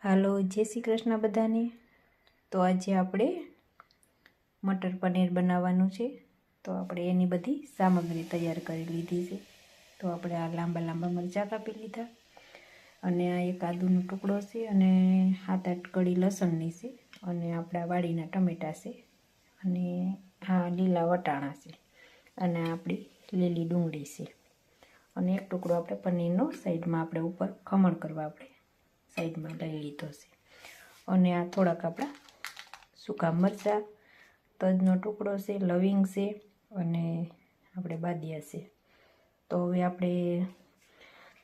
હાલો, જય શ્રી કૃષ્ણ બધાને। તો આજે આપણે મટર પનીર બનાવવાનું છે। તો આપણે એની બધી સામગ્રી તૈયાર કરી લીધી છે। તો આપણે આ લાંબા લાંબા મરચાં કાપી લીધા અને આ એક આદુનો ટુકડો છે અને 7-8 કળી લસણની છે અને આપણા વાડીના ટમેટા છે અને આ લીલા વટાણા છે અને આપણી લીલી ડુંગળી છે અને એક ટુકડો આપણે પનીરનો સાઈડમાં આપણે ઉપર ખમણ કરવા આપણે સાઈડમાં લઈ લીધો છે અને આ થોડાક આપણા સૂકા મરચાં, તજનો ટુકડો છે, લવિંગ છે અને આપણે બાદિયા છે। તો હવે આપણે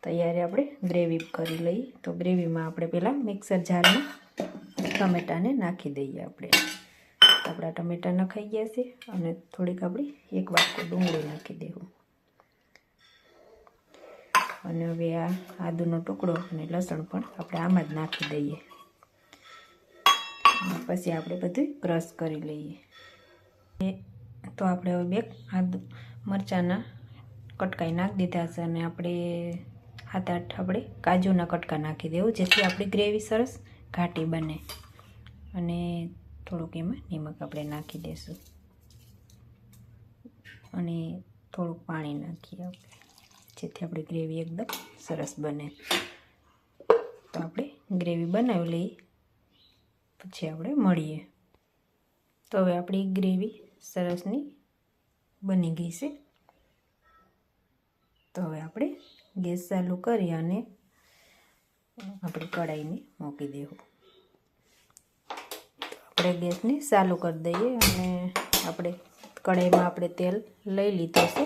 તૈયારી આપણે ગ્રેવી કરી લઈએ। તો ગ્રેવીમાં આપણે પહેલાં મિક્સર જારમાં ટમેટાને નાખી દઈએ। આપણા ટમેટા નખાઈ ગયા છે અને થોડીક આપણી એક વાટકો ડુંગળી નાખી દેવું અને હવે આ આદુનો ટુકડો અને લસણ પણ આપણે આમાં જ નાખી દઈએ। પછી આપણે બધું ક્રશ કરી લઈએ। તો આપણે હવે બે આદુ મરચાંના કટકાઈ નાખી દીધા છે અને આપણે 7-8 આપણે કાજુના કટકા નાખી દેવું જેથી આપણી ગ્રેવી સરસ ઘાટી બને અને થોડુંક એમાં નિમક આપણે નાખી દઈશું અને થોડુંક પાણી નાખીએ આપણે જેથી આપણી ગ્રેવી એકદમ સરસ બને। તો આપણે ગ્રેવી બનાવી લઈએ પછી આપણે મળીએ। તો હવે આપણી ગ્રેવી સરસની બની ગઈ છે। તો હવે આપણે ગેસ ચાલુ કરી અને આપણી કઢાઈને મૂકી દેવું। આપણે ગેસને ચાલુ કરી દઈએ અને આપણે કઢાઈમાં આપણે તેલ લઈ લીધું છે।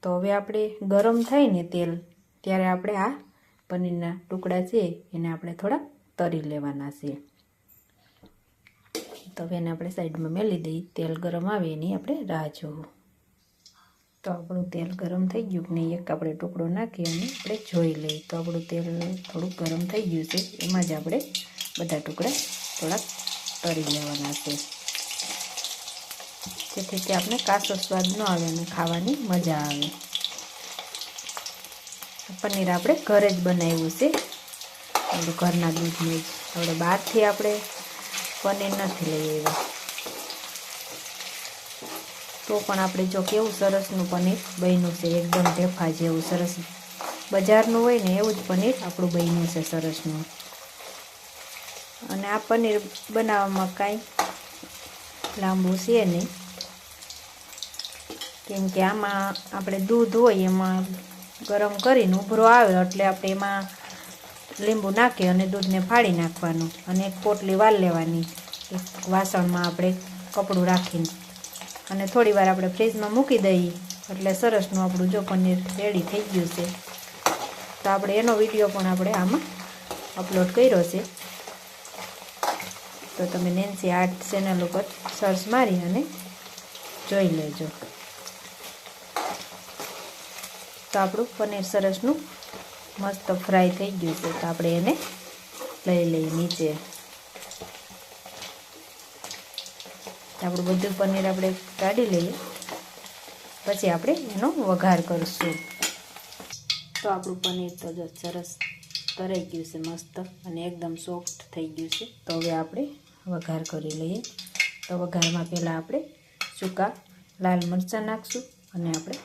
તો હવે આપણે ગરમ થાય ને તેલ ત્યારે આપણે આ પનીરના ટુકડા છે એને આપણે થોડા તરી લેવાના છે। તો હવે એને આપણે સાઈડમાં મેલી દઈએ। તેલ ગરમ આવે એની આપણે રાહ જોવું। તો આપણું તેલ ગરમ થઈ ગયું ને એક આપણે ટુકડો નાખી અને આપણે જોઈ લઈએ। તો આપણું તેલ થોડુંક ગરમ થઈ ગયું છે એમાં જ આપણે બધા ટુકડા થોડાક તરી લેવાના છે જેથી તે આપણે કાચો સ્વાદ ન આવે અને ખાવાની મજા આવે। પનીર આપણે ઘરે જ બનાવ્યું છે આપણું ઘરના દૂધનું જ। આપણે બહારથી આપણે પનીર નથી લઈ આવ્યા। તો પણ આપણે જો કેવું સરસનું પનીર બન્યું છે એકદમ ઢેફા જેવું સરસ બજારનું હોય ને એવું જ પનીર આપણું બન્યું છે સરસનું। અને આ પનીર બનાવવામાં કાંઈ લાંબુ છે નહીં કેમ કે આમાં આપણે દૂધ હોય એમાં ગરમ કરીને ઉભરો આવે એટલે આપણે એમાં લીંબુ નાખી અને દૂધને ફાડી નાખવાનું અને એક પોટલી વાળ લેવાની એક વાસણમાં આપણે કપડું રાખીને અને થોડી વાર આપણે ફ્રીજમાં મૂકી દઈએ એટલે સરસનું આપણું જો પનીર રેડી થઈ ગયું છે। તો આપણે એનો વિડીયો પણ આપણે આમાં અપલોડ કર્યો છે। તો તમે નેન્સી આર્ટ ચેનલ ઉપર સર્ચ મારી અને જોઈ લેજો। તો આપણું પનીર સરસનું મસ્ત ફ્રાય થઈ ગયું છે। તો આપણે એને લઈ લઈએ નીચે। આપણું બધું પનીર આપણે કાઢી લઈએ પછી આપણે એનો વઘાર કરીશું। તો આપણું પનીર તો જો સરસ તરાઈ ગયું છે મસ્ત અને એકદમ સોફ્ટ થઈ ગયું છે। તો હવે આપણે વઘાર કરી લઈએ। તો વઘારમાં પહેલાં આપણે સૂકા લાલ મરચાં નાખશું અને આપણે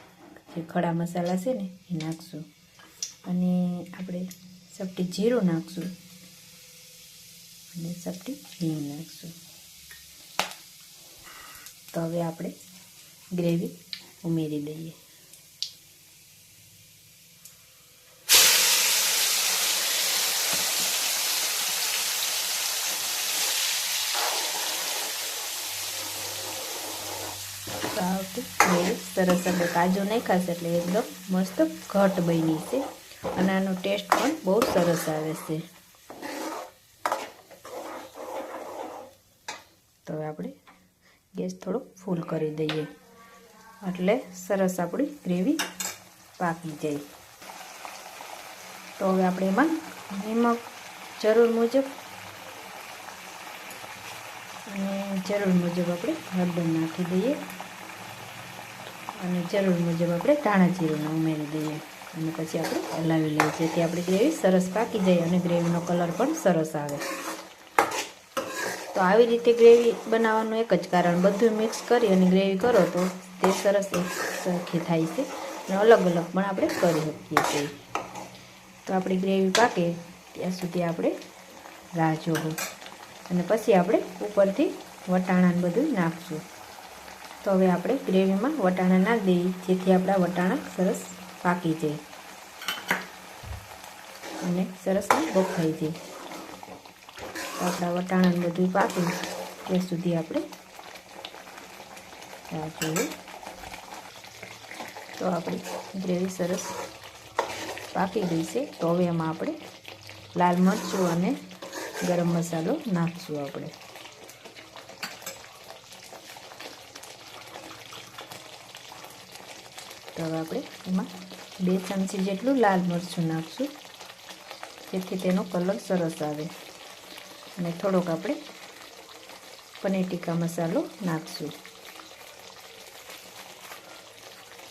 જે ખડા મસાલા છે ને એ નાખશું અને આપણે ચપટી જીરું નાખશું અને ચપટી હિંગ નાખશું। તો હવે આપણે ગ્રેવી ઉમેરી દઈએ। સરસ આપણે કાજુ નાખ્યા એટલે એકદમ મસ્ત ઘટ બની છે અને આનો ટેસ્ટ પણ બહુ સરસ આવે છે। તો હવે આપણે ગેસ થોડો ફૂલ કરી દઈએ એટલે સરસ આપણી ગ્રેવી પાકી જાય। તો હવે આપણે એમાં નિમક જરૂર મુજબ અને જરૂર મુજબ આપણે હળદર નાખી દઈએ અને જરૂર મુજબ આપણે ધાણા જીરું ઉમેરી દઈએ। અને પછી આપણે હલાવી લઈએ જેથી આપણી ગ્રેવી સરસ પાકી જાય અને ગ્રેવીનો કલર પણ સરસ આવે. તો આવી રીતે ગ્રેવી બનાવવાનું એક જ કારણ, બધું મિક્સ કરી અને ગ્રેવી કરો તો તે સરસ સરખી થાય છે અને અલગ અલગ પણ આપણે કરી શકીએ છીએ. તો આપણી ગ્રેવી પાકે ત્યાં સુધી આપણે રાહ જોવું અને પછી આપણે ઉપરથી વટાણાને બધું નાખશું. તો હવે આપણે ગ્રેવીમાં વટાણા નાખી દઈએ જેથી આપણા વટાણા સરસ પાકી જાય અને સરસ બફાઈ જાય. તો આપણા વટાણાને બધું પાકે ત્યાં સુધી આપણે રાહ જોઈએ. તો આપણી ગ્રેવી સરસ પાકી ગઈ છે. તો હવે એમાં આપણે લાલ મરચું અને ગરમ મસાલો નાખશું આપણે. તો હવે આપણે એમાં 2 ચમચી જેટલું લાલ મરચું નાખશું જેથી તેનો કલર સરસ આવે અને થોડોક આપણે પનીર ટીકા મસાલો નાખશું.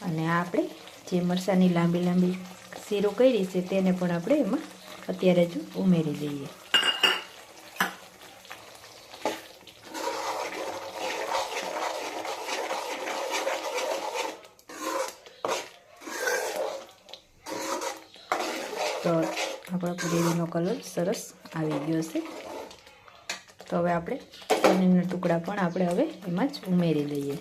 અને આ આપણે જે મરચાંની લાંબી લાંબી શીરો કરી છે તેને પણ આપણે એમાં અત્યારે જ ઉમેરી દઈએ. તો આપણા ગ્રેવીનો કલર સરસ આવી ગયો છે. તો હવે આપણે પનીરના ટુકડા પણ આપણે હવે એમાં જ ઉમેરી દઈએ.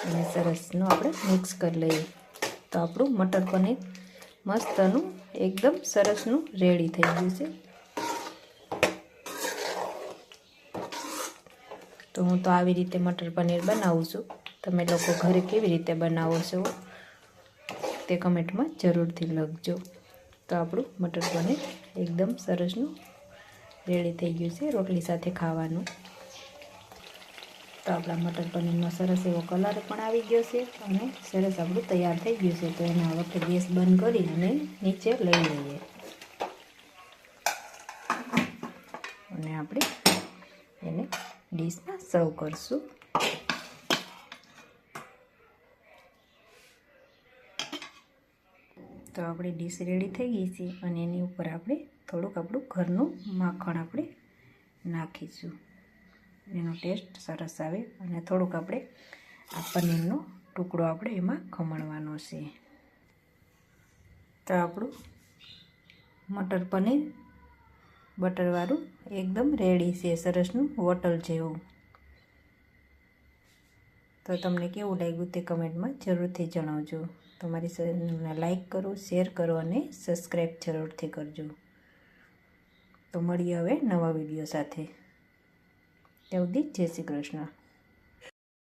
અને સરસનું આપણે મિક્સ કરી લઈએ. તો આપણું મટર પનીર મસ્તનું એકદમ સરસનું રેડી થઈ ગયું છે. તો હું તો આવી રીતે મટર પનીર બનાવું છું. તમે લોકો ઘરે કેવી રીતે બનાવો છો તે કમેન્ટમાં જરૂરથી લખજો. તો આપણું મટર પનીર એકદમ સરસનું રેડી થઈ ગયું છે રોટલી સાથે ખાવાનું. તો આપણા મટર પનીરનો સરસ એવો કલર પણ આવી ગયો છે અને સરસ આપણું તૈયાર થઈ ગયું છે. તો એના વખતે ગેસ બંધ કરી અને નીચે લઈ લઈએ અને આપણે એને ડીશમાં સર્વ કરશું. તો આપણી ડીશ રેડી થઈ ગઈ છે અને એની ઉપર આપણે થોડુંક આપણું ઘરનું માખણ આપણે નાખીશું. એનો ટેસ્ટ સરસ આવે અને થોડુંક આપણે આ પનીરનો ટુકડો આપણે એમાં ખમણવાનો છે. તો આપણું મટર પનીર બટરવાળું એકદમ રેડી છે, સરસનું હોટલ જેવું. તો તમને કેવું લાગ્યું તે કમેન્ટમાં જરૂરથી જણાવજો. તમારી ચેનલને લાઈક કરો, શેર કરો અને સબસ્ક્રાઈબ જરૂરથી કરજો. તો મળીએ હવે નવા વિડીયો સાથે. ત્યાં સુધી જય શ્રી કૃષ્ણ.